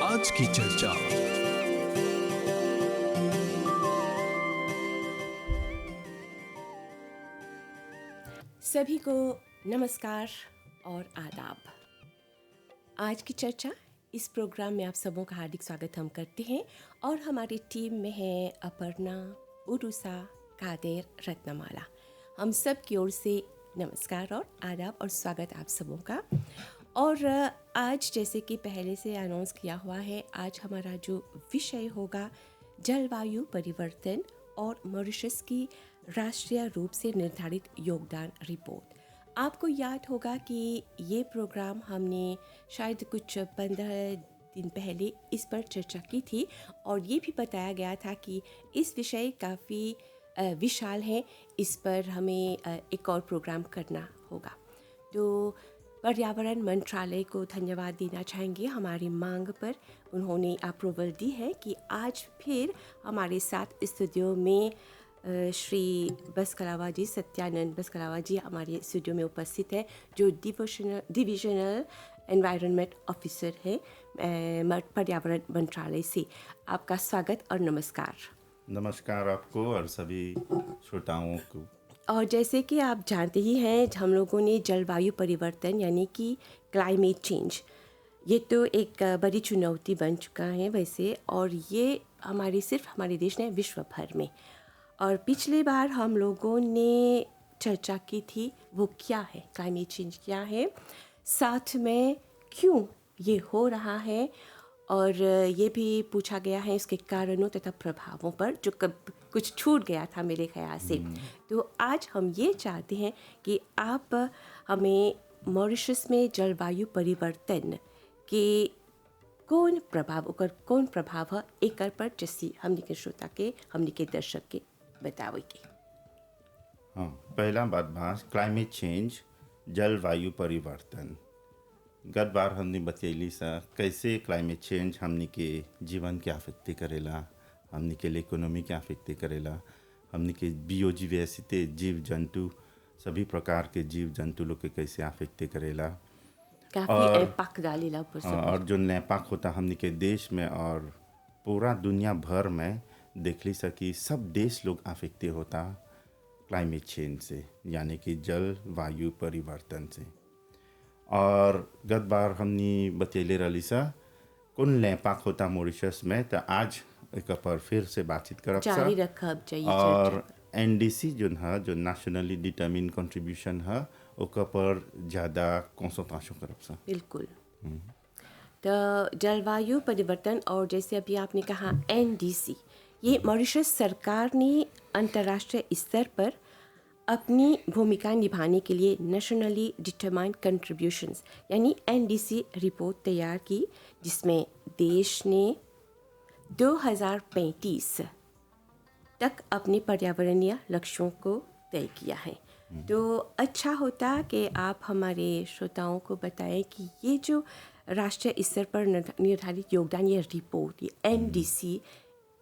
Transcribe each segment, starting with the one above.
आज की चर्चा। सभी को नमस्कार और आदाब। आज की चर्चा इस प्रोग्राम में आप सबों का हार्दिक स्वागत हम करते हैं और हमारी टीम में है अपर्णा, उरुसा, कादेर, रत्नमाला। हम सब की ओर से नमस्कार और आदाब और स्वागत आप सबों का। और आज जैसे कि पहले से अनाउंस किया हुआ है, आज हमारा जो विषय होगा जलवायु परिवर्तन और मॉरिशस की राष्ट्रीय रूप से निर्धारित योगदान रिपोर्ट। आपको याद होगा कि ये प्रोग्राम हमने शायद कुछ 15 दिन पहले इस पर चर्चा की थी और ये भी बताया गया था कि इस विषय काफ़ी विशाल है, इस पर हमें एक और प्रोग्राम करना होगा। तो पर्यावरण मंत्रालय को धन्यवाद देना चाहेंगे हमारी मांग पर। उन्होंने अप्रूवल दी है कि आज फिर हमारे साथ स्टूडियो में श्री बसकलावा जी, सत्यानंद बसकलावा जी हमारे स्टूडियो में उपस्थित है, जो डिविजनल एनवायरनमेंट ऑफिसर है पर्यावरण मंत्रालय से। आपका स्वागत और नमस्कार। नमस्कार आपको और सभी श्रोताओं को। और जैसे कि आप जानते ही हैं, हम लोगों ने जलवायु परिवर्तन यानी कि क्लाइमेट चेंज, ये तो एक बड़ी चुनौती बन चुका है वैसे, और ये सिर्फ हमारे देश ने, विश्व भर में। और पिछली बार हम लोगों ने चर्चा की थी वो क्या है, क्लाइमेट चेंज क्या है, साथ में क्यों ये हो रहा है, और ये भी पूछा गया है इसके कारणों तथा प्रभावों पर, जो कुछ छूट गया था मेरे ख्याल से। तो आज हम ये चाहते हैं कि आप हमें मॉरिशस में जलवायु परिवर्तन के कौन प्रभाव है एक पर, जैसे हमने के श्रोता के, हमने के दर्शक के बताओगे। हाँ, पहला बात क्लाइमेट चेंज, जलवायु परिवर्तन। गत बार हमने बतैली सा कैसे क्लाइमेट चेंज हमने के जीवन के अफेक्ट करेला, हमने के इकोनॉमी के अफेक्ट करेला, हमने के बायोडाइवर्सिटी, जीव जंतु, सभी प्रकार के जीव जंतु लोग के कैसे अफेक्ट करेला, काफ़ी इम्पैक्ट डालेला ऊपर से। और जो इम्पैक्ट होता हमने के देश में और पूरा दुनिया भर में देख ली सकी, सब देश लोग अफेक्ट होता क्लाइमेट चेंज से, यानी कि जलवायु परिवर्तन से। और गत बार हमने बतैले रही सा कौन इम्पैक्ट होता मॉरिशस में, तो आज एक पर फिर से बातचीत करब जारी रखब चाहिए। और एनडीसी जो है, जो नेशनली डिटरमिन कंट्रीब्यूशन है, ओकर पर ज़्यादा कंसंट्रेशन करब सा। बिल्कुल। तो जलवायु परिवर्तन, और जैसे अभी आपने कहा एनडीसी, ये मॉरिशस सरकार ने अंतर्राष्ट्रीय स्तर पर अपनी भूमिका निभाने के लिए नेशनली डिटरमाइंड कंट्रीब्यूशंस यानी एनडीसी रिपोर्ट तैयार की, जिसमें देश ने 2035 तक अपने पर्यावरणीय लक्ष्यों को तय किया है। तो अच्छा होता कि आप हमारे श्रोताओं को बताएं कि ये जो राष्ट्रीय स्तर पर निर्धारित योगदान, ये रिपोर्ट, ये एनडीसी,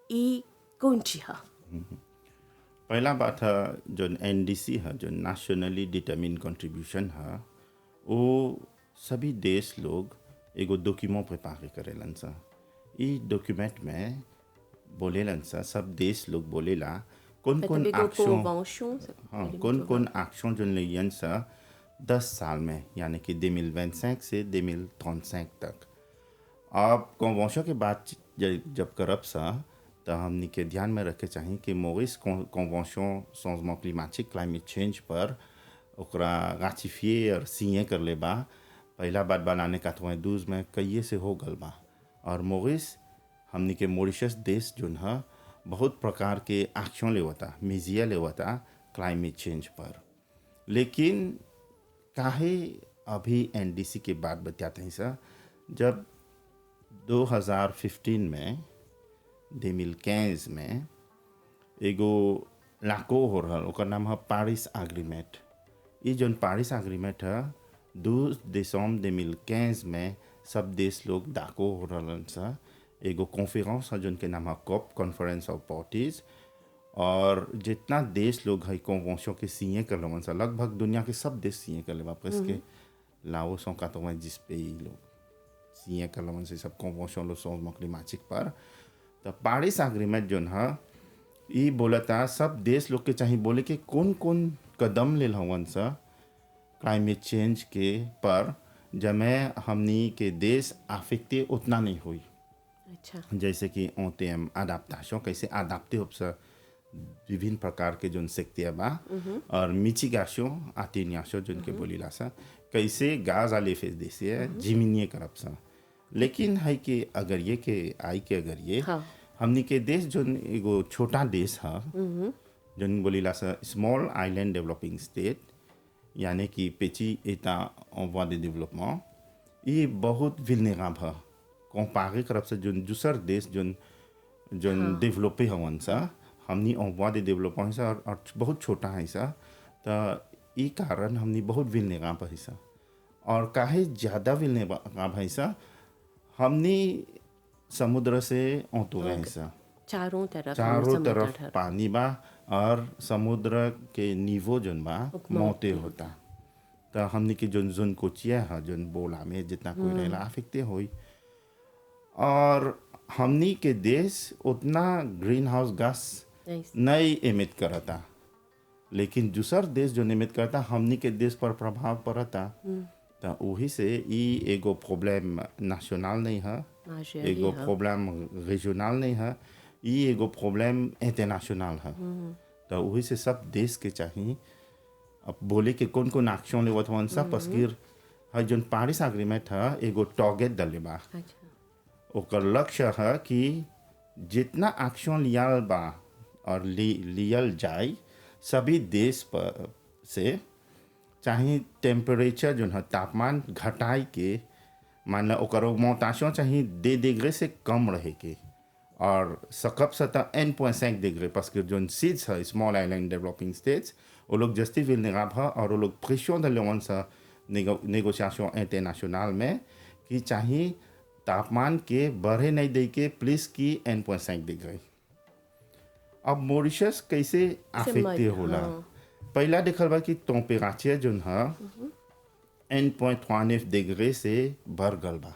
ये कौन सी है? पहला बात है जो एनडीसी है, जो नेशनली डिटरमिन कंट्रीब्यूशन है, वो सभी देश लोग एगो डॉक्यूमेंट प्रिपेयर करेलन सा। ई डॉक्यूमेंट में बोलेलन सा, सब देश लोग बोलेला कौन कौन एक्शन जो लेयन सा 10 साल में, यानी कि 2025 से 2035 तक। अब कन्वेंशन के बाद जब करब सा, तो हमने के ध्यान में रखे चाहिए कि Morris convention changement climatic, climate change पर ओकरा राटिफिए और सिग्ने कर ले बा। पहला बात बनाने 92 में कई से हो गल बा, और मॉरिस हमने के मॉरिशस देश जो है बहुत प्रकार के एक्शन लेवता, मेजिया लेवता क्लाइमेट चेंज पर। लेकिन काहे अभी एनडीसी के बाद बताते हैं सर, जब 2015 में 2015 में एगो लाको हो रहा, ओकर नाम है पेरिस एग्रीमेंट। ये जो पेरिस एग्रीमेंट है 2 दिसंबर 2015 में सब देश लोग डाको हो रहा सा, एगो कॉन्फ्रेंस है जिनके नाम है कॉप, कॉन्फ्रेंस ऑफ पार्टीज। और जितना देश लोग है कन्वेंशन के सिग्ने कर लेवन सा, लगभग दुनिया के सब देश सिग्ने कर लेवा, प्रेस के लाओ 190 पे लोग सिए करलन से सब कन्वेंशन लो चेंजमेंट क्लिमेटिक पर। तो पेरिस एग्रीमेंट जोन है ई बोलता सब देश लोग के चाहिए बोले कि कौन कौन कदम ले हवन सा क्लाइमेट चेंज के पर जमें हमनी के देश अफेक्टे उतना नहीं हुई। अच्छा। जैसे कि ओतेम अडाप्टेशन कैसे अडाप्टे हो सा विभिन्न प्रकार के जोन सेक्टिया बा और मिचिगेशन अटेन्यूएशन जोन के बोलीला सा कैसे गाज आले फेस देसे जिमिनिए करब सा। लेकिन है कि अगर ये के आई के अगर ये हाँ। हमनी के देश जोन एगो छोटा देश है जोन बोलीला सा स्मॉल आइलैंड डेवलपिंग स्टेट यानी कि पेची एता en voie de développement ये बहुत vulnérable है कंपेयर करब से जोन दूसर देश जोन जोन डेवलपे हवन सा हमनी en voie de développement सा और बहुत छोटा है सा तो ई कारण हमनी बहुत vulnérable है सा। और काहे ज़्यादा vulnérable है सा हमनी समुद्र से ओतुवे है सा चारों तरफ चारों समुद्र तरफ ढर। पानी बा और समुद्र के नीवो जोन बा मोटे होता। तो हमने के जोन जोन कोचिया है जोन बोला में जितना कोई रहेला अफेक्टे होई। और हमनी के देश उतना ग्रीन हाउस गैस नहीं एमिट करता लेकिन दूसर देश जो एमिट करता हमनी के देश पर प्रभाव पड़ता। तो वही से ई एगो प्रॉब्लम नेशनल नहीं है एगो प्रॉब्लम रीजनल नहीं है ई एगो प्रॉब्लम इंटरनेशनल है। तो वही से सब देश के चाहिए अब बोले कि कौन कौन एक्शन लेवत हवन सब पसकिर है जोन पेरिस एग्रीमेंट है एगो टारगेट डले बा। अच्छा। ओकर लक्ष्य है कि जितना एक्शन लियल बा और लियल जाए सभी देश पर से चाहे टेम्परेचर जो है तापमान घटाई के मान लो ओकर मोटाशन चाहिए 2 डिग्री से कम रहे के और सकब सता 1.5 डिग्री parce que जोन सीड्स है स्मॉल आइलैंड डेवलपिंग स्टेट्स वो लोग जस्ती vulnérable है और वो लोग प्रेशर डाले वन सा नेगोशिएशन इंटरनेशनल में कि चाहिए तापमान के बढ़े नहीं दे के प्लीज की 1.5 डिग्री। अब मॉरिशस कैसे अफेक्टे होला पहला देखल बा कि टेम्परेचर जोन है 1.39 डिग्री से बढ़ गल बा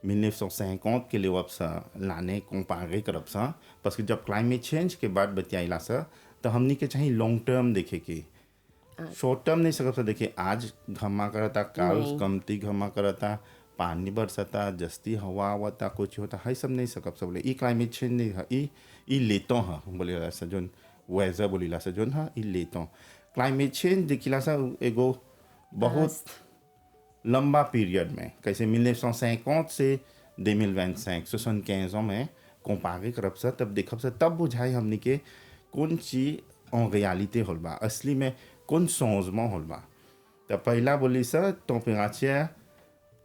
1950 के लिए अब सा लाने कंपेयर करब सा parce que जब क्लाइमेट चेंज के बाद बतियाइला सा तो हमनी के चाहिए लॉन्ग टर्म देखे के शॉर्ट टर्म नहीं सकब सा देखे आज घमा करता काल कमती घमा करता पानी बरसता जस्ती हवा आवता कुछ होता है सब नहीं सकब सब बोले ई क्लाइमेट चेंज नहीं है ई लेतो है बोले सा जोन वेदर बोलीला सा जोन है ई लेतो क्लाइमेट चेंज देखिला सा एगो बहुत लंबा पीरियड में कैसे 1950 से 2025 75 ans में कंपेयर करब सा तब देखब सा तब बुझाई हमनी के कौन चीज en réalité होल बा असली में कौन चेंजमेंट होल बा। तो पहला बोली सा टेम्परेचर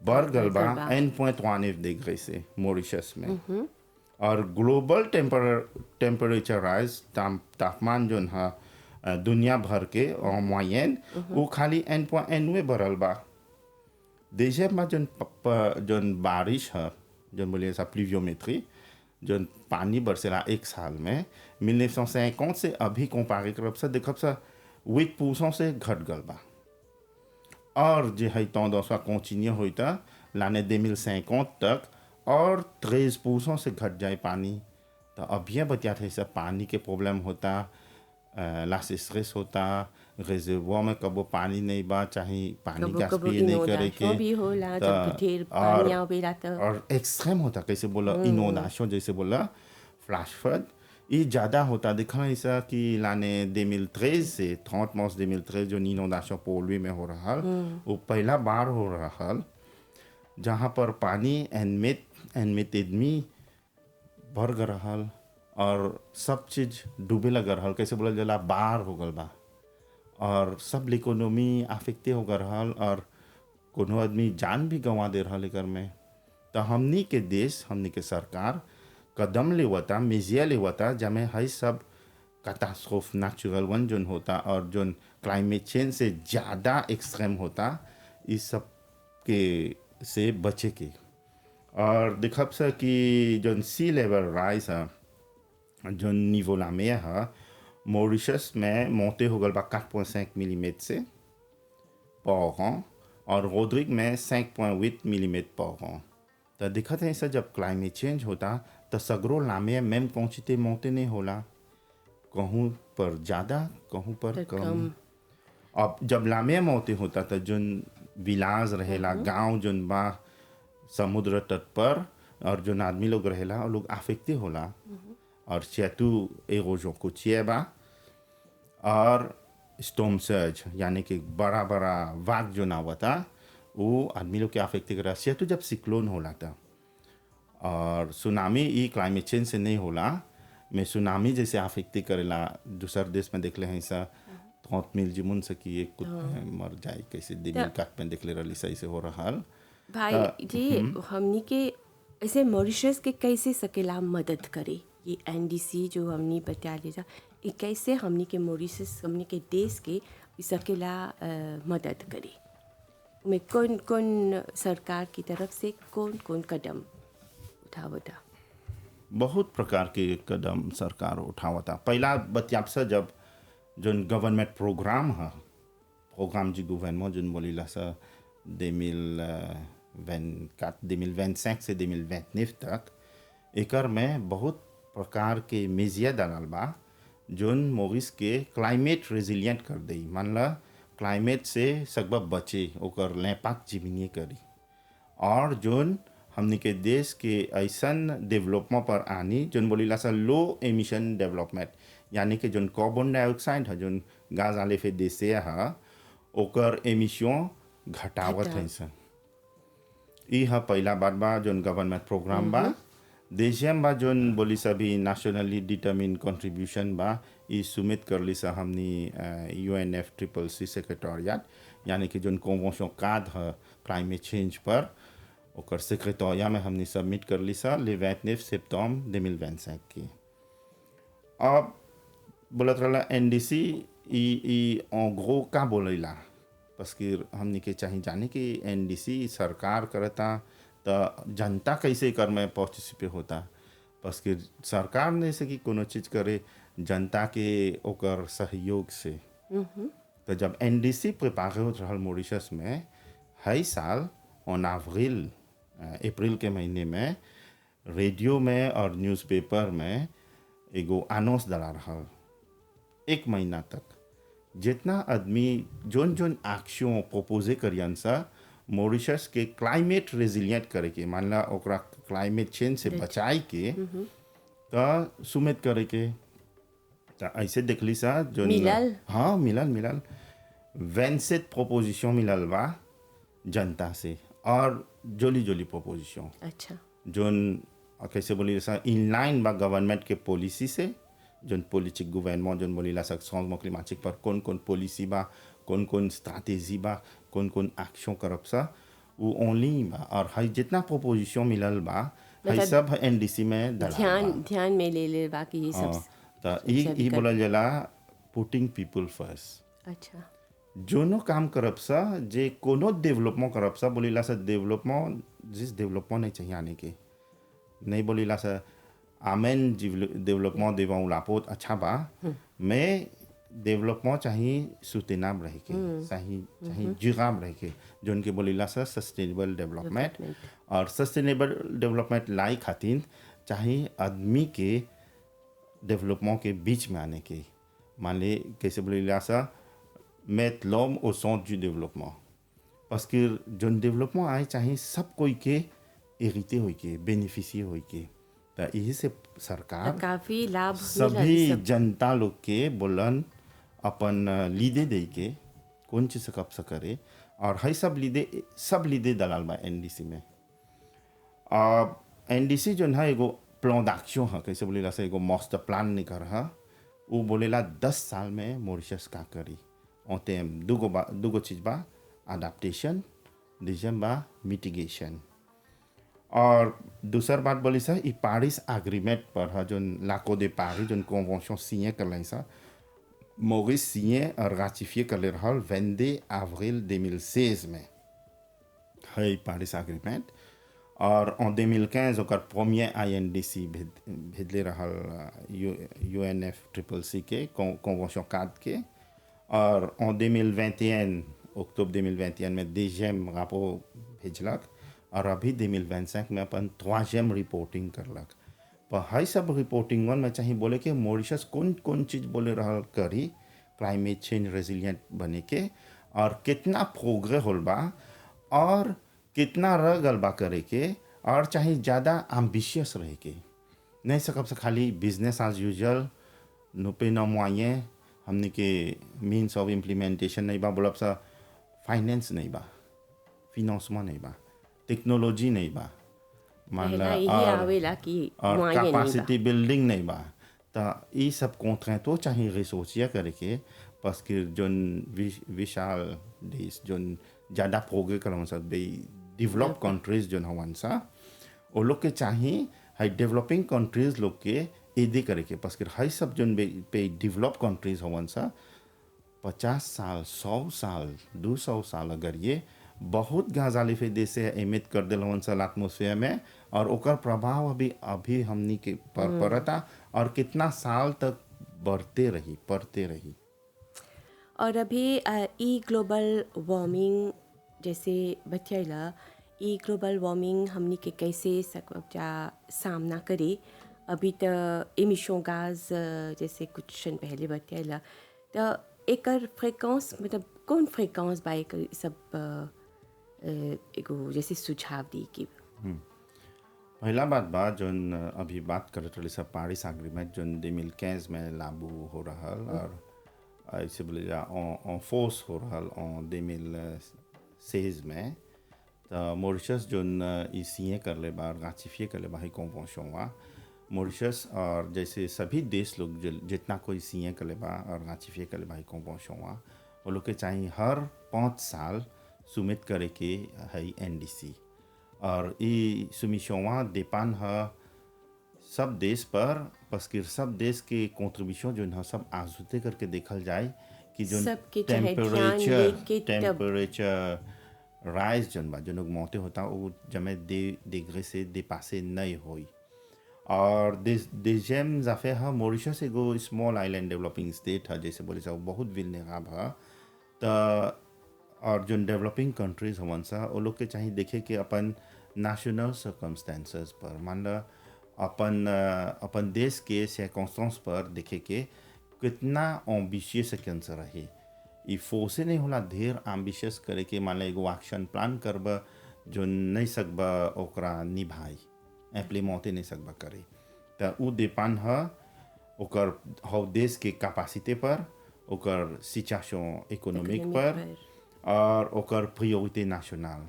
बढ़ गल बा 1.19 डिग्री से मॉरिशस में और ग्लोबल टेम्परेचर राइज तापमान जो है दुनिया भर के और मोयन वो खाली 1.9 बढ़ल बा। देशे में जोन बारिश है जोन बोलिए सा प्लूवियोमेट्री जोन पानी बरसेला एक साल में 1950 से अभी कंपेयर करब सा देखब सा 8% से घट गल बा और जे है तंदसा कंटिन्यू होता लाने 2050 तक और 13% से घट जाए पानी। तो अभी बतिया थे सब पानी के प्रॉब्लम होता लास्ट स्ट्रेस होता रिजर्वोयर में कबो पानी नहीं बा चाहे पानी का स्प्रे नहीं करे के भी होला जब ढेर पानी आवेला तो और एक्सट्रीम होता कैसे बोला इनोंडेशन जैसे बोला फ्लैश फ्लड ये ज़्यादा होता देखा ऐसा कि लाने 2013 से 30 मार्च 2013 जो इनोंडेशन पोलवी में हो रहा वो पहला बार हो रहा जहाँ पर पानी एनमिट एडमी भर गल रहा और सब चीज़ डूबे लग रहा कैसे बोला जला बार हो गल बा और सब इकोनॉमी अफेक्टे हो गल रहा और कोनो आदमी जान भी गंवा दे रहा लेकर में। तो हमनी के देश हमनी के सरकार कदम लेवता मेजिया लेवता जमे है सब कैटास्ट्रोफ नेचुरल वन जोन होता और जोन क्लाइमेट चेंज से ज़्यादा एक्सट्रीम होता इस सब के से बचे के। और देखब सा कि जोन सी लेवल राइज है जोन निवो लामे है मॉरिशस में मोटे हो गल बा 4.5 मिलीमीटर से पर an और रोड्रिग में 5.8 मिलीमीटर पर an तो दिखत है ऐसा जब क्लाइमेट चेंज होता तो सगरो लामे मैम पहुँचते मोते नहीं होला, कहूँ पर ज़्यादा कहूँ पर तो कम। कम। अब जब लामे मोते होता तो जोन विलास रहेला गांव जोन बा समुद्र तट पर और जोन आदमी लोग रहेला और लोग अफेक्टे होला। और सेतु एगो जो कुछ बा और स्टॉर्म सर्ज यानी कि बड़ा बड़ा वाग जो ना होता वो आदमी लोग के अफेक्ट करा। सेतु जब सिक्लोन होला था और सुनामी ये क्लाइमेट चेंज से नहीं होला, मैं सुनामी जैसे अफेक्ट करेला दूसर देश में देख ले हैं ऐसा 30 मिल जिमुन से कि एक कुछ मर जाए कैसे दिमिल काट में देख ले रही सही से हो रहा हाल। भाई जी हमनी के ऐसे मॉरिशस के कैसे सकेला मदद करे, ये एनडीसी जो हमनी बता ले जा ये कैसे हमनी के मॉरिशस हमनी के देश के सकेला मदद करे, में कौन कौन सरकार की तरफ से कौन कौन कदम उठावता? बहुत प्रकार के कदम सरकार उठावता। पहला बतियाब से जब जोन गवर्नमेंट प्रोग्राम है, प्रोग्राम जी गवर्नमेंट जोन बोलीला सा 2024 से 2029 तक एकर में बहुत प्रकार के मेजिया डालल बा जोन मोरिस के क्लाइमेट रेजिलियंट कर दई। मान ला क्लाइमेट से सकबा बचे ओकर लैपाक जिमिनी करी और जोन हमनी के देश के ऐसन डेवलपमेंट पर आनी जोन बोलीला सा लो एमिशन डेवलपमेंट, यानी कि जोन कार्बन डाइऑक्साइड है जोन गाज आले फे देसे है ओकर एमिशन घटावत है सन। ई है पहला बात बा जोन गवर्नमेंट प्रोग्राम बा। देशम बा जोन बोली सभी नेशनली डिटरमिन कंट्रीब्यूशन बा ई सुमित करली सा हमनी UNFCCC सेक्रेटरिएट, यानी कि जोन कन्वेंशन काद है क्लाइमेट चेंज पर ओकर सेक्रेटरिया में हमने सबमिट कर ली सा ले 29 सितंबर 2025 की। अब बोलत रहा एनडीसी ई en gros का बोलेला, बस कि हमने के चाहिए जाने कि एनडीसी सरकार करता तो जनता कैसे कर में पार्टिसिपेट होता, बस कि सरकार ने से कि कोनो चीज़ करे जनता के ओकर सहयोग से। तो जब एनडीसी प्रिपेयर होत रहल मॉरिशस में हर साल ऑन अप्रैल के महीने में रेडियो में और न्यूज़पेपर में एगो अनाउंस डला रहा एक महीना तक जितना आदमी जोन जोन एक्शन प्रोपोजे करियन सा मॉरिशस के क्लाइमेट रेजिलियंट करे के, मान ला ओकरा क्लाइमेट चेंज से बचाए के तो सुमित करे के। तो ऐसे देखली सा जो मिलल? हाँ मिलल 27 प्रोपोजिशन मिलल बा जनता से और जोली जोली प्रोपोजिशन अच्छा जोन कैसे बोली सा इनलाइन बा गवर्नमेंट के पॉलिसी से, जोन पॉलिटिक गवर्नमेंट जोन बोली ला चेंजमेंट क्लिमाटिक पर कौन कौन पॉलिसी बा, कौन कौन स्ट्रैटेजी बा, कौन कौन एक्शन करब सा वो ओनली बा। और हई जितना प्रोपोजिशन मिलल बा हई मतलब सब एनडीसी में डला ध्यान में ले बाकी ये सब। तो ई बोलल जाला पुटिंग पीपल फर्स्ट। अच्छा जोनो काम करब सा जे कोनो डेवलपमेंट करब सा बोलीला सा डेवलपमेंट जिस डेवलपमेंट नहीं चाहिए आने के नहीं बोलीला सा आमेन डेवलपमेंट देवाऊँ लापोत अच्छा बा, मैं डेवलपमेंट चाहिए सुस्टेनेबल रह के चाहिए जुगाब रह के जोन के बोलीला सा सस्टेनेबल डेवलपमेंट। और सस्टेनेबल डेवलपमेंट लाई खातिर चाहिए आदमी के डेवलपमेंट के बीच में आने के, मान ले कैसे बोलीला सा mettre l'homme au centre du développement, parce que जोन डेवलपमेंट आए चाहिए सब कोई के हेरिटे हो के बेनिफिशियर हो के। तो यही से सरकार काफी लाभ सभी जनता लोग के बोलन अपन लीदे दे के कौन चीज कब से करे और हई सब लीदे दलाल बा एनडीसी में। अब एनडीसी जो है एगो प्लान एक्शन है, कैसे बोलेला से एगो मास्टर प्लान नहीं कर रहा, वो बोलेला 10 साल में मॉरिशस का करी ओते दुगो चीज बा अडाप्टेशन, डिजम बा मिटिगेशन। और दूसर बात बोली सा ई पेरिस एग्रीमेंट पर है जो लाको दे पारी जो कन्वेंशन सिग्ने कर लाई सा मॉरिस सिग्ने और राटिफिए कर ले रहल 22 अप्रैल 2016 में है पेरिस एग्रीमेंट। और en 2015 ओकर प्रीमियर आईएनडीसी भेजले रहल UNFCCC के कन्वेंशन कार्ड के। और en 2021 अक्टूबर 2021 में DGM rapport भेजलक और अभी 2025 में अपन 3 रिपोर्टिंग करलक। पर हई सब रिपोर्टिंगन में चाहिए बोले कि मॉरिशस कौन कौन चीज़ बोले रहल करी क्लाइमेट चेंज रेजिलिएंट बने के, और कितना प्रोग्रेस होल बा, और कितना रह गल बा करे के, और चाहे ज़्यादा एम्बिशियस रहे के। नहीं सकब से खाली बिजनेस एज यूजुअल नुपे न मुआये हमने के मीन्स ऑफ इम्प्लीमेंटेशन नहीं बा, बोलब सा फाइनेंस नहीं बा, फिनांसमा नहीं बा, टेक्नोलॉजी नहीं बा, मान ला, पहला यही आवेला कि और मुआये नहीं बा। कैपेसिटी बिल्डिंग नहीं बा। तो ये सब कोंथरें तो चाहिए रिसोर्सिया करे के, बस कि जोन विशाल देश जोन ज़्यादा प्रोग्रेस करवन सा डेवलप कंट्रीज जोन हवन सा, वो लोग के चाहिए हाई डेवलपिंग कंट्रीज लोग के एदे करे के, बस कि हाई सब जोन पे डेवलप कंट्रीज हवन सा 50 साल 100 साल 200 साल अगर ये बहुत गाजाली फेदे से एमिट कर दिल हवन सा एटमोसफेयर में, और ओकर प्रभाव अभी हमनी के पर पड़ता, और कितना साल तक पड़ते रही। और अभी ई ग्लोबल वार्मिंग जैसे बतियाला, ई ग्लोबल वार्मिंग हमनी के कैसे जा सामना करे। अभी तो एमिशन गैस जैसे कुछ क्षण पहले बतियाला, तो एकर फ्रीक्वेंस मतलब कौन फ्रीक्वेंस बा एकर सब एगो जैसे सुझाव दी कि पहला बात जोन अभी बात करत रही सब पेरिस एग्रीमेंट जोन 2015 में लागू हो रहा, और ऐसे बोले जा ऑन फोर्स हो रहा ऑन 2016 में। तो मॉरिशस जोन ई सीए कर ले बा, राटिफिए कर ले बा, कॉन्वेंशन हुआ मॉरिशस, और जैसे सभी देश लोग जितना कोई सीए कर ले बा और राटिफिए कर ले बा कॉन्वेंशन हुआ, वो लोग के चाहिए हर 5 साल सुमित करे के है एनडीसी, और ये सुमिशवा डिपेंड है सब देश पर, बस कि सब देश के कॉन्ट्रीब्यूशन जो है सब आजूते करके देखल जाए कि जो सबके चाहे ध्यान लेके तब टेम्परेचर राइज जन बा जो मोटे होता वो जमे डिग्री से डिपासे नहीं होई। और देशम जाफे है मॉरिशस एगो स्मॉल आइलैंड डेवलपिंग स्टेट है, जैसे बोले सब बहुत विलनेराब है। तो और जो डेवलपिंग कंट्रीज हवन सा वो लोग के चाहिए देखे कि अपन नेशनल सर्कमस्टेंसेस पर, मान ला अपन देश के सर्कमस्टेंस पर देखे के कितना एम्बिशियस कैंसर रहे। ई फोर्से नहीं होला ढेर एम्बिशियस करे के, मान ला एगो एक्शन प्लान करब जो नहीं सकबा ओकरा निभाई इम्प्लीमेंट नहीं सकबा करे, तो उ डिपेंड है ओकर हव देश के कैपेसिटी पर, ओकर सिचुएशन इकोनॉमिक पर, और ओकर प्रायोरिटी नेशनल।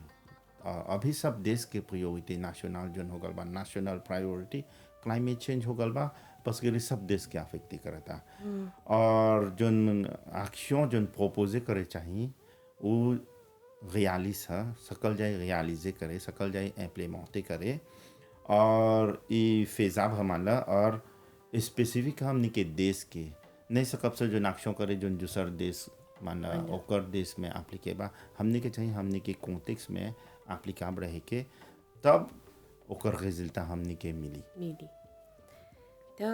अभी सब देश के प्रायोरिटी नेशनल जो हो गल बा, नेशनल प्रायोरिटी क्लाइमेट चेंज हो गल बा, बस कि सब देश के अफेक्ट करता। और जोन एक्शन जोन प्रोपोजे करे चाहिए वो रियलिस है, सकल जाए रियलिजे करे, सकल जाए इम्प्लीमेंट करे, और ये फेजाब हमारा और स्पेसिफिक हमनी के देश के नहीं सकब से जो एक्शन करे जो दूसर देश माना ओकर देश में एप्लीकेबा, हमने के चाहिए हमने के कॉन्टेक्स्ट में एप्लीकेब रहे के, तब ओकर रिजल्ट हमने के मिली। तो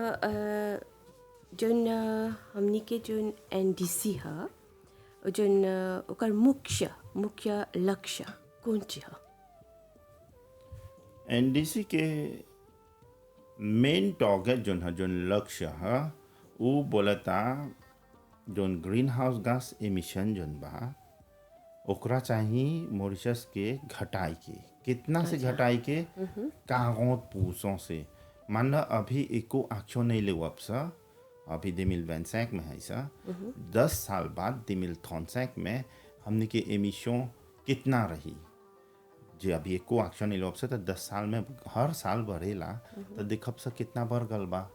जोन हमने के जोन एनडीसी है जोन ओकर मुख्य लक्ष्य कौन ची है? एनडीसी के मेन टारगेट जोन है, जोन लक्ष्य है, वो बोलता जोन ग्रीन हाउस गैस एमिशन जोन बा ओकरा चाहिए मॉरिशस के घटाई के, कितना से घटाई के 40% से। मान ला अभी एको एक्शन नहीं ले सा, अभी 2025 में है सा, 10 साल बाद 2035 में हमने के एमिशन कितना रही, जो अभी एको एक्शन नहीं ले सा तो 10 साल में हर साल बढ़ेला, तो देखब सा कितना बढ़ गल बा।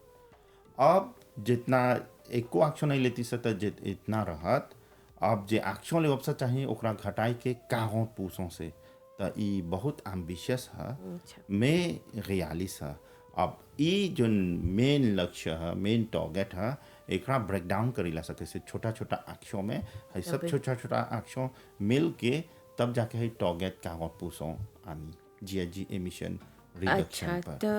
अब जितना एको एक्शन नहीं लेती से तो इतना रहत, अब जे एक्शन ले से चाहिए ओकरा घटाई के 40% से, तो ये बहुत एम्बिशियस है, में रियलिस है। अब ये जो मेन लक्ष्य है, मेन टारगेट है, एक ब्रेक डाउन करी ला सके से छोटा छोटा एक्शन में है, सब छोटा छोटा एक्शन मिल के तब जाके है टारगेट 40% आनी जीएचजी एमिशन रिडक्शन पर। तो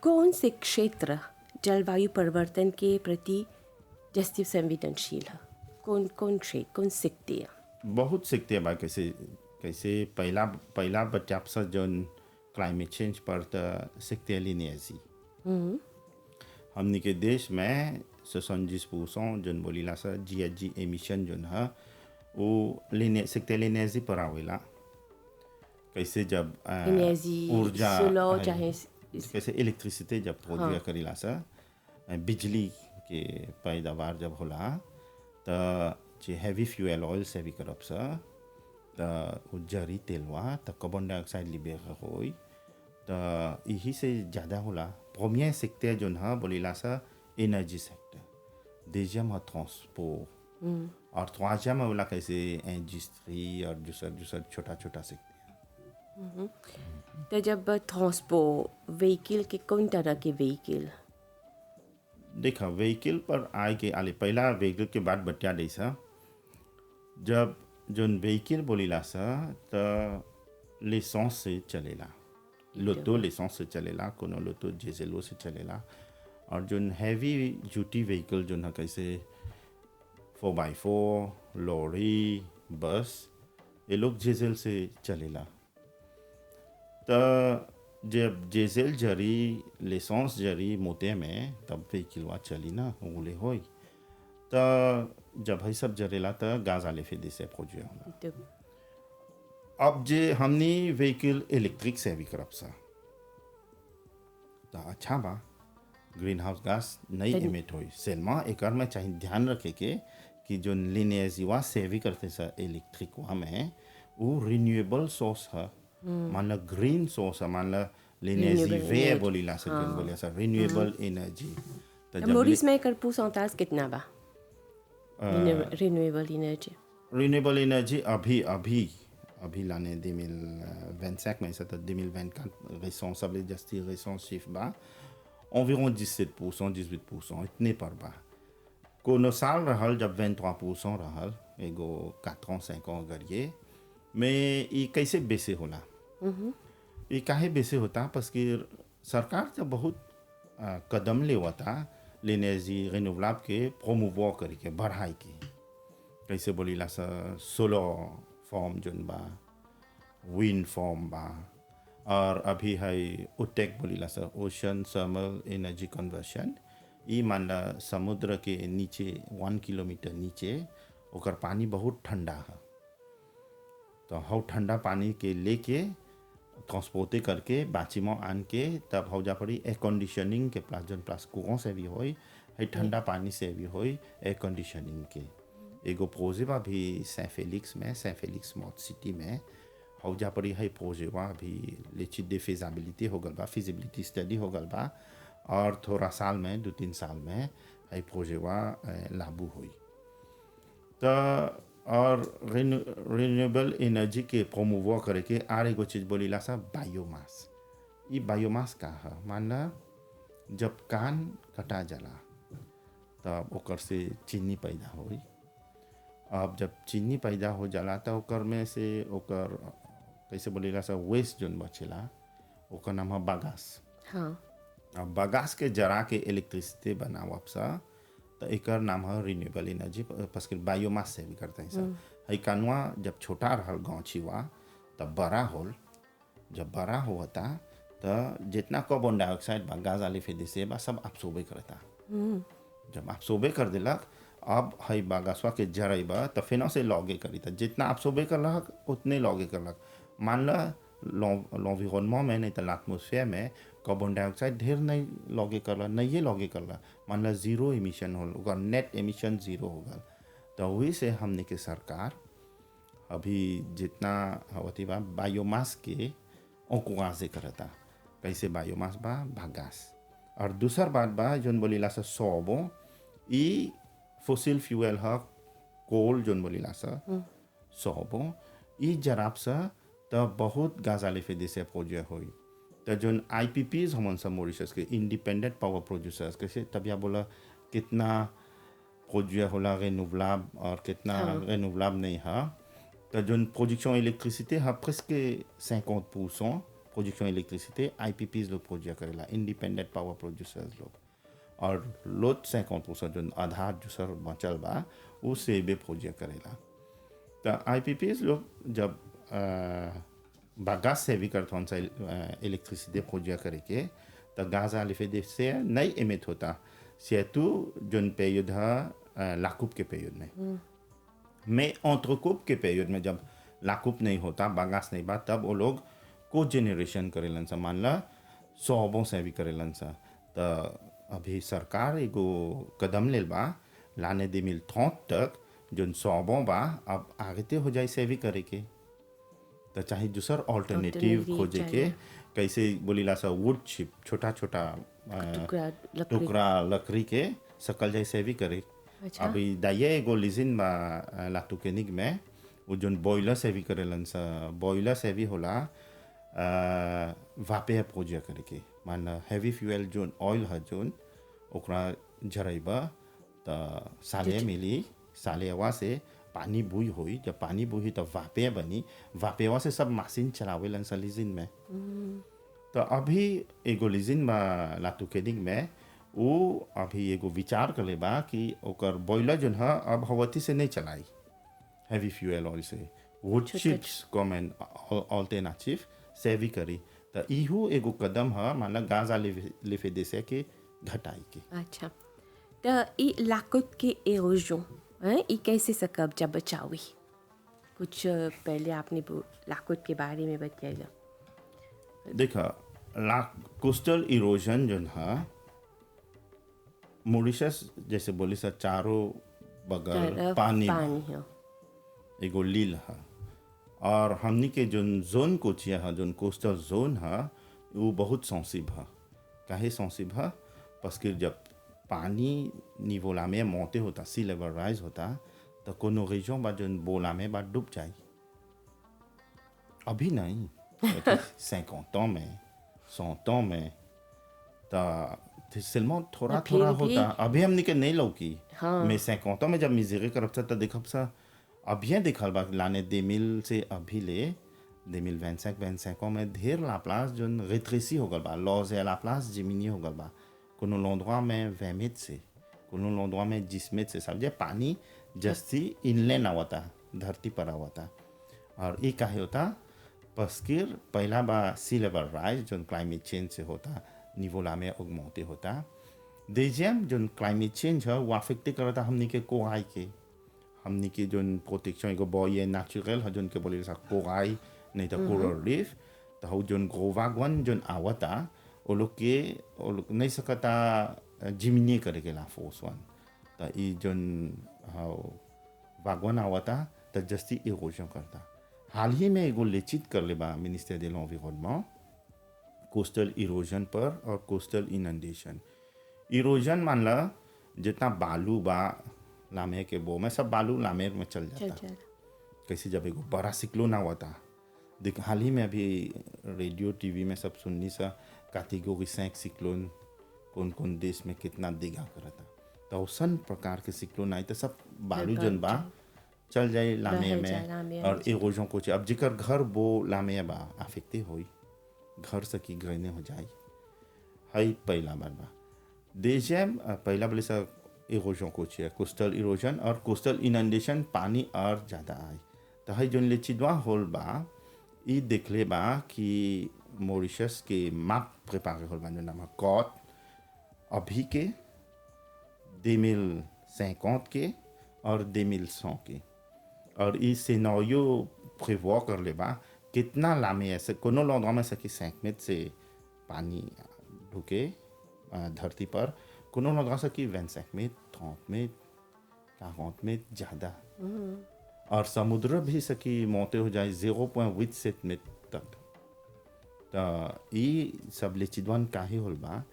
कौन से क्षेत्र जलवायु परिवर्तन के प्रति जस्ती संवेदनशील है? कौन क्षेत्र, कौन सिकते हैं? बहुत सिकते हैं, कैसे कैसे पहला पहला बच्चा से जौन क्लाइमेट चेंज पर त सिकते लिनेजी हमनी के देश में 70% जौन बोलीला सा जीएचजी एमिशन जौन है वो लिने सिकते लिनेजी पर आवेला कैसे जब एनर्जी ऊर्जा सोलर है, चाहे कैसे इलेक्ट्रिसिटी जब प्रोड्यूस करेला सा बिजली के पैदावार जब होला त जे हैवी फ्यूल ऑयल से भी करब सा त उ जरी तेलवा त कार्बन डाइऑक्साइड लिबे होई त यही से ज़्यादा होला प्रोमियर सेक्टर जोन है बोलीला सा एनर्जी सेक्टर deuxième है ट्रांसपोर्ट और troisième होला कैसे इंडस्ट्री और दूसरा दूसरा छोटा छोटा सेक्टर तो जब ट्रांसपोर्ट व्हीकल के कौन तरह के व्हीकल देखा व्हीकल पर आए के आले पहला व्हीकल के बाद बटिया दे सा जब जोन व्हीकल बोलीला सा त लेसेंस से चलेला लोटो लेसेंस से चलेला कोनो लोटो डीजलो से चलेला और जोन हैवी ड्यूटी व्हीकल जोन है कैसे 4x4 लॉरी बस ये लोग डीजल से चलेला त जब डीजल जरी लेसेंस जरी मोते में तब व्हीकलवा चली ना उगले होई त जब है सब जरेला त गाज आले फेदे से प्रोड्यूस होला तो अब जे हमनी व्हीकल इलेक्ट्रिक से भी करब सा तो अच्छा बा ग्रीन हाउस गैस नहीं एमिट होई सेलमा एकर में चाहिए ध्यान रखे के कि जो लिनियरजीवा से भी करते सा इलेक्ट्रिक वहाँ में वो रिन्यूएबल सोर्स है मान ला ग्रीन सोर्स है मान ला लिनियरजी Renewable वे energy. बोली ला सकते बोले सा रिन्यूएबल एनर्जी तो मोरिस में कर परसेंटेज कितना बा रिन्यूएबल एनर्जी रिन्यूएबल एनर्जी अभी अभी अभी लाने 2025 में ça t'a 2024 responsable जस्ती responsif बा environ 17% 18% इतने पर बा कोनो साल रहल जब 23% रहल एगो 4 ans 5 ans गरिए mais ये कैसे बेसे होला ये काहे बेसे होता parce que सरकार जब बहुत कदम लेवता l'énergie renouvelable के promouvoir करके बढ़ाई के कैसे बोलीला सा सोलर फॉर्म जोन बा विंड फॉर्म बा और अभी है उटेक बोलीला सा ओशन थर्मल एनर्जी कन्वर्शन ई मान ला समुद्र के नीचे 1 किलोमीटर नीचे ओकर पानी बहुत ठंडा है तो हौ ठंडा पानी के लेके ट्रांसपोर्टे करके बाची में आन के तब हो जा पड़ी एयर कंडीशनिंग के प्लास जन प्लास कुओं से भी होई है ठंडा पानी से भी होई एयर कंडीशनिंग के एगो प्रोजेवा भी सेंट फेलिक्स में सेंट फेलिक्स मॉट सिटी में हो जा पड़ी है प्रोजेवा भी लेचित दे फिजिबिलिटी हो गल बा फिजिबिलिटी स्टडी हो गल बा और थोड़ा साल में 2-3 साल में है प्रोजेवा लागू हुई तो और रिन्यूएबल एनर्जी के प्रोमोवर करे के आर एगो चीज बोलीला सा बायोमास ये बायोमास का है मानला जब कान कटा जाला तब ओकर से चीनी पैदा होई अब जब चीनी पैदा हो जाला तो ओकर में से ओकर कैसे बोलेला सा वेस्ट जोन बचेला ओकर नाम है बागास हाँ अब बागास के जरा के इलेक्ट्रिसिटी बनावब सा तो एकर नाम है renewable energy parce que biomass से भी करते हैं सर है कानवा जब छोटा रहल गाँछीवा तब बड़ा होल जब बड़ा होता तो जितना कार्बन डाइऑक्साइड बा गाज आले फेदे से बा सब अब्सॉर्बे करता जब अब्सॉर्बे कर दिलक अब है बागासवा के जरेबा तो फिर से लॉगे करी था जितना अब्सॉर्बे करलक उतने लॉगे करलक मान ला l'environnement में नहीं तो एटमॉस्फेयर में कार्बन डाइऑक्साइड ढेर नहीं लॉगे करला नहीं ये लॉगे करला मान ला जीरो एमिशन हो ओकर नेट एमिशन जीरो होगा तो वही से हमने के सरकार अभी जितना होती बा बायोमास के ओकुआजे करता कैसे बायोमास बा भागास और दूसर बात बा जोन बोलीला सा सोबो ई फॉसिल फ्यूल है कोल जोन बोलीला सा सोबो ई जराब सा तो बहुत गाजाले फेदे से प्रोड्यूस हुई तो जोन IPPs हमन सब मॉरिशस के इंडिपेंडेंट पावर प्रोड्यूसर्स कैसे तब या बोला कितना प्रोड्यूस होला रेन्यूएबल और कितना रेन्यूएबल नहीं है तो जोन प्रोडक्शन इलेक्ट्रिसिटी है presque 50% प्रोडक्शन इलेक्ट्रिसिटी IPPs लोग प्रोड्यूस करेला इंडिपेंडेंट पावर प्रोड्यूसर्स लोग और लोट 50% जो आधार जो सर बचल बा उसे भी प्रोड्यूस करेला तो IPPs लोग जब बागास से भी करता सा इलेक्ट्रिसिटी प्रोड्यूस करके तो गाज à l'effet de serre नहीं एमिट होता surtout जोन पीरियड है लाकूप के पीरियड में mais entre coupe के पीरियड में जब लाकूप नहीं होता बागास नहीं बा तब वो लोग को जेनरेशन करेलन सा मान ला सौबों से भी करेलन सा तो अभी सरकार एगो कदम लेल बा लाने 2030 तक जोन सौबों बा अब आगे हो जाए से भी करे के तो चाहे दूसर ऑल्टरनेटिव Alternative खोजे के चाहिए। कैसे बोलीला सा वुड चिप छोटा छोटा टुकड़ा लकड़ी टुकड़ा लकड़ी के सकल जाए से भी करे अच्छा। अभी दाइए एगो लिजिन बा लाटुकेनिक में वो जोन बॉयलर से भी करेलन सा बॉयलर से भी होला वापे पूजा करके मान हैवी फ्यूल जोन ऑयल है जोन ओकरा झरैबा तो साले मिली सालेवा से पानी बुई हुई जब पानी बुई तब वापे बनी वापेवा से सब मशीन चलावेलन सा लिजिन में तो अभी एगो लिजिन बा लाटुकेनिक में वो अभी एगो विचार कर ले बा कि ओकर बॉयलर जोन है अब हवती से नहीं चलाई हैवी फ्यूल ऑयल से वुड चिप्स कॉमन ऑल्टरनेटिव से भी करी तो इहू एगो कदम है माना गाजा लिफे देसे के घटाई के अच्छा तो ई लाकुत के एरोजन हैं ई कैसे सकब जब बचावी कुछ पहले आपने लाकुत के बारे में बताया देखा कोस्टल इरोजन जो है मॉरिशस जैसे बोली सा चारों बगल तरफ पानी पानी है एगो लील है और हमनी के जोन जोन कोचिया है जोन कोस्टल जोन है वो बहुत सेंसिटिव है काहे सेंसिटिव है बस कि जब पानी निवोला में मोटे होता सी लेवल राइज होता तो कोनो रीजन बा जोन बोला में बा डूब जाए अभी नहीं 50 ans में 100 ans में तो सिल्मो थोड़ा फिर थोड़ा भी- होता अभी हमनी के नहीं लौकी हाँ। मैं 50 ans में जब मिजरे करब सा तो देखब सा अभी देखल बा लाने 2000 से अभी ले 2025 में ढेर लाप्लास जोन रेट्रेसी हो गल बा लॉज है लाप्लास जिमिनी हो गल बा कोनो लॉन्ड्रोit में 20 mètres से कोनो लॉन्ड्रोit में 10 mètres से समझे पानी जस्ती इनलेन आवता धरती पर आवता और ये काहे होता पस्किर पहला बा सी लेवल राइज जोन क्लाइमेट चेंज से होता निवोला में उगमोते होता देजियम जोन क्लाइमेट चेंज है वो अफेक्ट करता हमनी के कोराई के हमनी के जोन प्रोटेक्शन एगो बॉय नेचुरल है जोन के बोले सा कोराई नहीं तो कोरल रीफ तो हो जोन ग्रोवागवन जोन आवता वो लोग नहीं सकता जिमिनी करे के ला फोर्स वन तो ई जोन वागवन आवता तो जस्ती इरोजन करता हाल ही में एगो लेचित कर ले बा मिनिस्टर दे l'environnement कोस्टल इरोजन पर और कोस्टल इनंडेशन इरोजन मान ला जितना बालू बा लामे के बो में सब बालू लामेर में चल चल जाता चल कैसे जब एगो बड़ा सिक्लोन हुआ था देख हाल ही में अभी रेडियो टीवी में सब सुननी सा कैटेगरी 5 सिक्लोन कौन कौन देश में कितना देगा करता तो औसन प्रकार के सिक्लोन आई तो सब बालू जन बा चल जाए लामे बह जाए लामे में में। और एरोजन को अब जिकर घर वो लामे बा अफेक्टे होई घर से की गहने हो जाए हई पहला बार बा देशम पहला बोले सा इरोजन को कोस्टल इरोजन और कोस्टल इनंडेशन पानी और ज़्यादा आए तो हई जोन लेचिदवा होल बा ई देखले बा कि मॉरिशस के मैप प्रिपेयर होल बा जो नाम है कॉट अभी के 2050 के और 2100 के और ई सिनेरियो प्रिवॉ कर ले बा कितना लामे ऐसे कोनो लॉन्ड्रा में सकी 5 मिनट से पानी ढुके धरती पर कोनो लॉन्ड्रा सकी 25 मिनट 30 मिनट 40 मिनट ज़्यादा और समुद्र भी सकी मोटे हो जाए 0.87 मिनट तक तो ये सब लेचिदवन काहे होल बा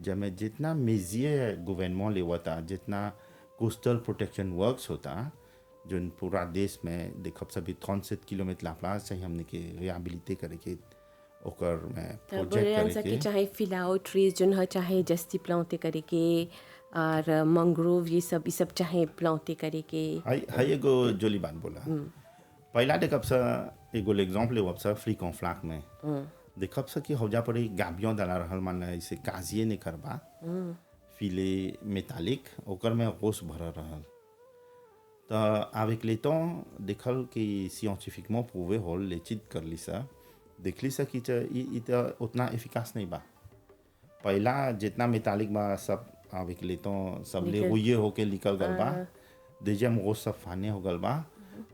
जब मैं जितना मेजिए गवर्नमेंट लेवता जितना कोस्टल प्रोटेक्शन वर्क्स होता जो पूरा देश में देखब सभी 63 किलोमीटर लाप्लास चाहिए हमने के रिहेबिलिटे करे के ओकर में तो बोले प्रोजेक्ट करे आंसर के कि चाहे फिलाओ ट्रीज जोन है चाहे जस्ती प्लांटे करे के और मैंग्रोव ये सब चाहे प्लांटे करे के हाई एगो जोली बात बोला पहला देखब सा एगो एग्जाम्पल लेवब सा फ्री कॉन्फ्लाक में देखब सा कि हौजा पर गाबियों डाला रहल मान ऐसे काजिए ने करबा फिले मेटालिक ओकर में ओस भरल रहल तो avec le temps देखल कि scientifiquement prouvé होल l'étude कर ली सा देख ली सा कि ई तो उतना एफिकास नहीं बा पहला जितना मेटालिक बा सब avec le temps सब ले निकल rouillé होके निकल गल बा हाँ, deuxième वो सब फाने हो गल बा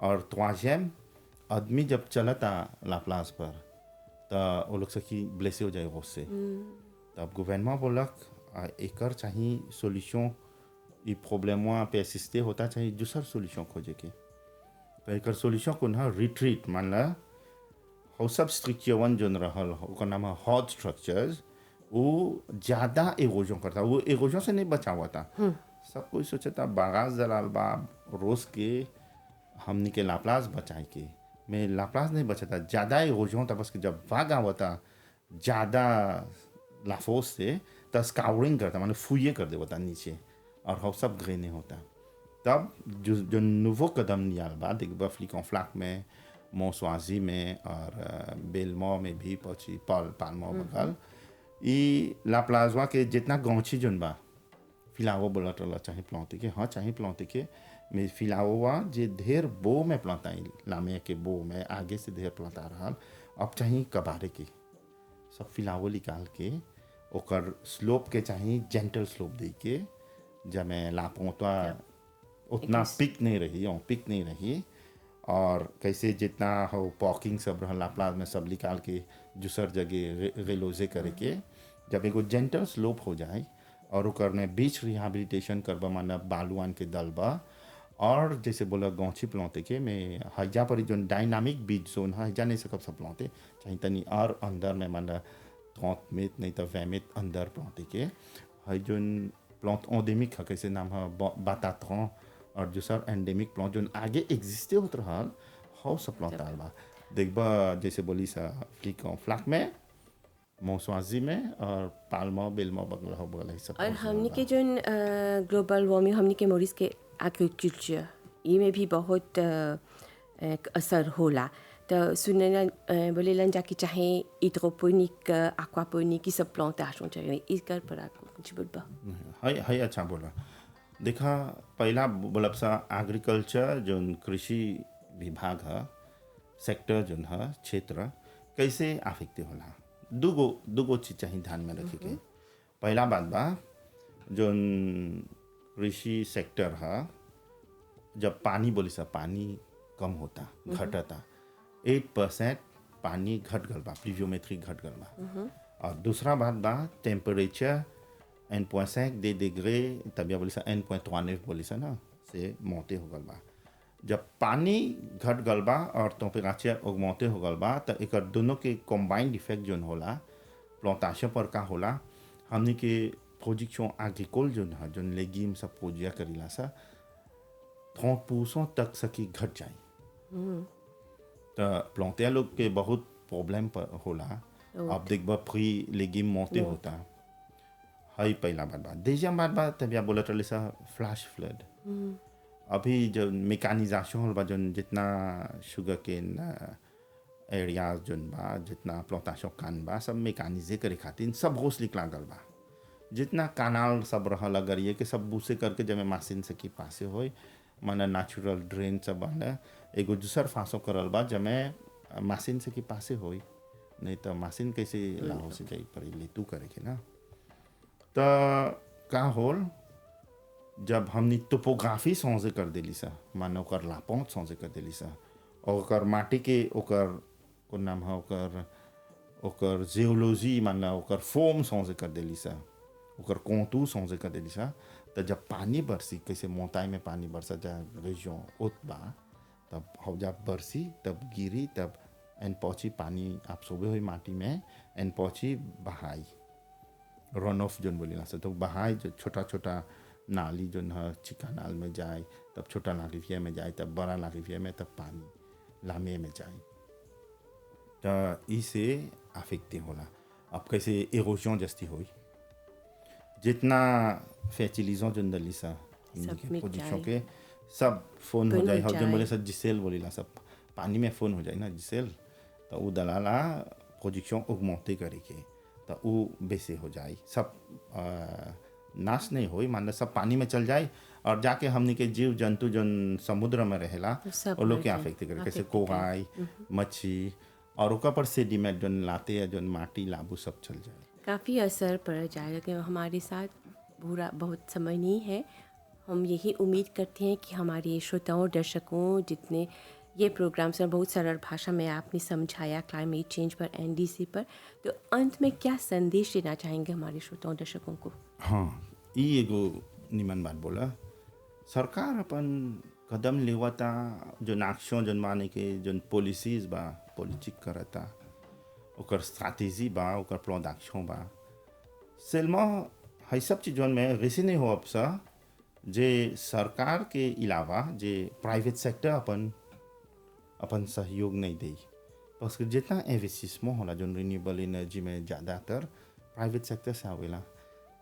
और troisième आदमी जब चलता ला प्लास पर तो वो लोग सकी ब्लेसे हो जाए उससे तब गवर्नमेंट बोलक एकर चाहिए सोल्यूशन ये प्रॉब्लम पेसिस्टे होता चाहिए दूसर सोल्यूशन खोजे के तो एकर सोल्यूशन को ना रिट्रीट मान ला हो सब स्ट्रक्चर जोन रहल ओकर नाम है हॉट स्ट्रक्चर्स वो ज़्यादा एरोजन करता वो एरोजन से नहीं बचा हुआ था सब कोई सोचता बागास जलाल बा रोज के हमनी के लाप्लास बचाए के मैं लाप्लास नहीं बचाता ज़्यादा एरोजन था बस कि जब भाग आवता ज़्यादा लाफोस से तो स्काउरिंग करता माने फुये कर दे बता नीचे और वो सब ग्रेने होता तब जो नूवो कदम नियाल बाद एक बफली कॉन्फ्लाक में मोसवाजी में और बेलमो में भी पहुंची पालमो बगल ई लाप्लाजवा के जितना गौची जोन बा फिलाओ बोला टला चाहे प्लांटे के हाँ चाहे प्लांटे के में फिलाओवा जे ढेर बो में प्लांटाई लामे के बो में आगे से ढेर प्लांटा रहा अब चाहे कबारे के सब फिलाओ निकाल के ओकर स्लोप के चाहे जेंटल स्लोप दे के जब मैं लापों तो उतना पिक नहीं रही पिक नहीं रही और कैसे जितना हो पॉकिंग सब रहा लाप्लाज में सब निकाल के दूसर जगह रेलोजे करके जब एगो जेंटल स्लोप हो जाए और ओकर में बीच रिहेबिलिटेशन करबा माना बालुआन के दलबा और जैसे बोला गौची प्लांटे के मैं हजा पर जो डायनामिक बीच जोन है हजा नहीं सकब सब प्लांटे चाहे तनी और अंदर में माना 30 मीटर नहीं तो 20 मीटर अंदर प्लांटे के है जो प्लांट एंडेमिक है कैसे नाम है बाताथन और जो सर एंडेमिक प्लांट जो आगे एग्जिस्टे होत रहा हाउ सब प्लांट आल बा देखबा जैसे बोली सा फ्लाक में मोसवाजी में और पालमा बेलमा बगल हो बगल है सब और हमने के जो ग्लोबल वार्मिंग हमने के मोरिस के एग्रीकल्चर ये में भी बहुत एक असर होला तो सुनने बोले लन जाके चाहे हाइड्रोपोनिक एक्वापोनिक ये सब प्लांटेशन चाहिए इसकर पर आपको कुछ बोलबा है अच्छा बोला देखा पहला बोलब सा एग्रीकल्चर जो कृषि विभाग है सेक्टर जो है क्षेत्र कैसे अफेक्ट होला दूगो चीज चाहिए ध्यान में रखे के पहला बात बा जो कृषि सेक्टर है जब पानी बोली सा पानी कम होता घटता 8% पानी घट गल बा प्लीवियोमेट्री घट गल बा और दूसरा बात बा टेम्परेचर N.5 des degrés तबिया बोली सा N.39 बोली सा ना से मोटे हो गल बा जब पानी घट गल बा और टेम्परेचर ऑगमेंटे हो गल बा तो एक दोनों के कॉम्बाइंड इफेक्ट जोन होला प्लांटेशन पर का होला हमने के प्रोडक्शन एग्रीकोल जोन है जोन लेगिम सब पूजिया करीला सा 30% तक सकी घट जाए तो प्लांटिया लोग के बहुत प्रॉब्लम पर होला अब देखबा फ्री लेगिम मोटे होता है पहला बात दूसरी बात तबिया बोला चले सा फ्लैश फ्लड अभी जो मेकानिजाशन हो जो जितना शुगर केन एरियाज जोन बा जितना प्लांटेशन कान बा सब मेकानिजे करे खातिर सब होश निकला गल बा जितना कानाल सब रहल अगर ये कि सब बूसे करके जब मशीन से की पासे होई माना नेचुरल ड्रेन सब बना एगो दूसर फांसो करल बा जब मशीन से की पासे होई नहीं तो मशीन कैसे लाहो से जाई पड़ी ले तू करे के ना तो का होल जब हमनी टोपोग्राफी सौंसे कर देली सा माने ओकर लापौत सौंसे कर देली सा और ओकर माटी के ओकर को नाम है ओकर जियोलॉजी माने ओकर फॉर्म सौंसे कर देली सा ओकर कोंतू सौंसे कर देली सा तो जब पानी बरसी कैसे मोटाई में पानी बरसा जा रेजो उत बा तब हो जा बरसी तब गिरी तब एन पहुँची पानी आप सोबे हुई माटी में एन पहुँची बहाई रन ऑफ जोन बोली ना तो बहाई जो छोटा छोटा नाली जो है चिका नाल में जाए तब छोटा नालिफिया में जाए तब बड़ा नालिफिया में तब पानी लामे में जाए तो इसे अफेक्टे होला अब कैसे एरोजन जस्ती हुई जितना फैचिलिजों जो दली सा पोजिशन के सब फोन हो जाए जो बोले सब जिसेल बोली ला सब पानी में फोन हो जाए ना जिसेल तो वो दलाला पोजिशन ऑगमेंटे करे के तो वो बेसे हो जाए सब नाश नहीं होई, मान लो सब पानी में चल जाए और जाके हमनी के जीव जंतु जन समुद्र में रहेला तो सब वो लोग के मर जाए, अफेक्ट करे, कैसे affect करे। कोराई मच्छी और ओकर पर सेडिमेंट जन लाते या जन माटी लाबू सब चल जाए। काफ़ी असर पड़ जाएगा कि हमारे साथ बुरा बहुत समय नहीं है। हम यही उम्मीद करते हैं कि हमारे श्रोताओं दर्शकों जितने ये प्रोग्राम्स हैं बहुत सरल भाषा में आपने समझाया क्लाइमेट चेंज पर एनडीसी पर, तो अंत में क्या संदेश देना चाहेंगे हमारे श्रोताओं दर्शकों को? हाँ, ई एगो निमन बात बोला। सरकार अपन कदम लेवता जो नाक्शों जन माने के जन पॉलिसीज बा पॉलिटिक करता ओकर स्ट्रैटेजी बा ओकर प्लान एक्शन बा सेलमा है सब चीज़ों में वैसे नहीं हो अब सा जे सरकार के अलावा जे प्राइवेट सेक्टर अपन सहयोग नहीं दे, बस जितना इन्वेस्टमेंट होला जो रिन्यूएबल एनर्जी में ज़्यादातर प्राइवेट सेक्टर से आवेला,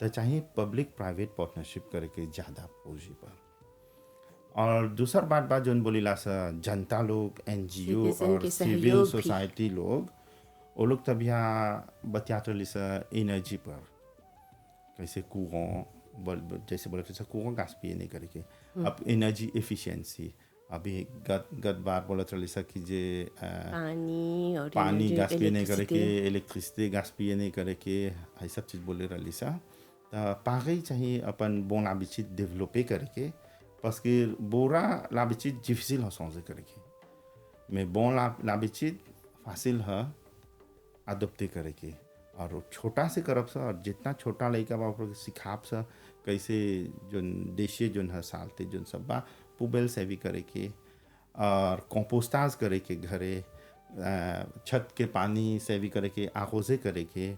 तो चाहिए पब्लिक प्राइवेट पार्टनरशिप करके ज़्यादा पूंजी पर। और दूसरा बात जो बोलीला सा जनता लोग एनजीओ Citizen और के सिविल सहयोग भी। सोसाइटी लोग वो लोग तब यहाँ बतियात रही सा एनर्जी पर कैसे कुआं जैसे बोले कैसे कुआं गैस पिए नहीं करके अब एनर्जी एफिशिएंसी अभी गत बार बोलत रही सा कि जे पानी और पानी energy, गैस पिए नहीं करे के electricity। इलेक्ट्रिसिटी गैस पिए नहीं करे के है सब चीज़ बोले रही सा। तो पागई चाहिए अपन बोन लाबिचित डेवलपे करके parce que bora l'habitude difficile à changer करके mais bon l'habitude facile है adopter करके और छोटा से करब सा और जितना छोटा लड़का बा ओकरा के सिखाब सा कैसे जो देशी जो है सालते जो सब बा पुबेल से भी करे के और कंपोस्टाज करे के घरे छत के पानी से भी करे के आगोजे करे के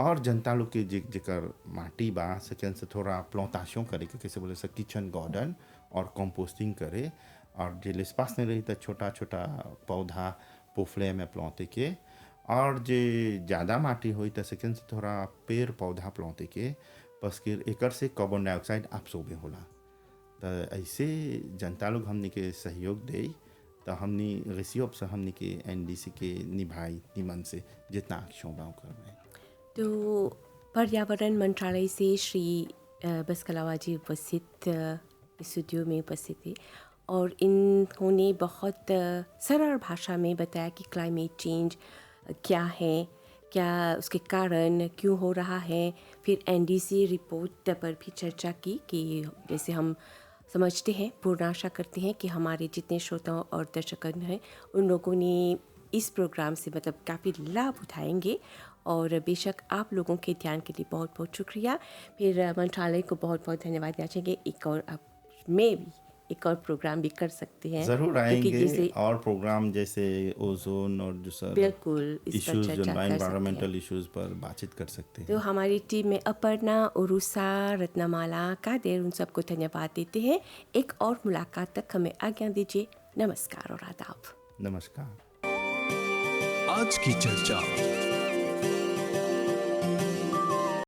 और जनता लोग के जेकर माटी बा सेकंड से थोड़ा प्लांटेशन करे के कैसे बोले सर किचन गार्डन और कंपोस्टिंग करे और जे स्पेस नहीं रही तो छोटा छोटा पौधा पोफले में प्लांटे के और जे ज़्यादा माटी हुई तो सेकंड से थोड़ा पेड़ पौधा प्लांटे के बस के एकर से कार्बन डाइऑक्साइड अब्सॉर्ब होला। तो ऐसे जनता लोग हमने के सहयोग दे तो हमने रेसियोप से हमने के एनडीसी के निभाई निमन से जितना एक्शन बा कर में। तो पर्यावरण मंत्रालय से श्री बसकलावा जी उपस्थित स्टूडियो में उपस्थित थे और इन्होंने बहुत सरल भाषा में बताया कि क्लाइमेट चेंज क्या है, क्या उसके कारण क्यों हो रहा है। फिर एनडीसी रिपोर्ट पर भी चर्चा की कि जैसे हम समझते हैं, पूर्ण आशा करते हैं कि हमारे जितने श्रोताओं और दर्शकगण हैं उन लोगों ने इस प्रोग्राम से मतलब काफ़ी लाभ उठाएंगे और बेशक आप लोगों के ध्यान के लिए बहुत बहुत शुक्रिया। फिर मंत्रालय को बहुत बहुत धन्यवाद देना चाहिए। एक और आप में भी एक और प्रोग्राम भी कर सकते हैं, ज़रूर आएंगे जैसे और प्रोग्राम जैसे ओजोन और जो सर बिल्कुल इस पर इश्यूज जो चर्चा कर सकते हैं। एनवायरमेंटल इश्यूज पर बातचीत कर सकते हैं। तो हमारी टीम में अपर्णा, उरुसा, रत्नमाला, कादेर उन सबको धन्यवाद देते हैं। एक और मुलाकात तक हमें आज्ञा दीजिए। नमस्कार और आदाब। नमस्कार। आज की चर्चा।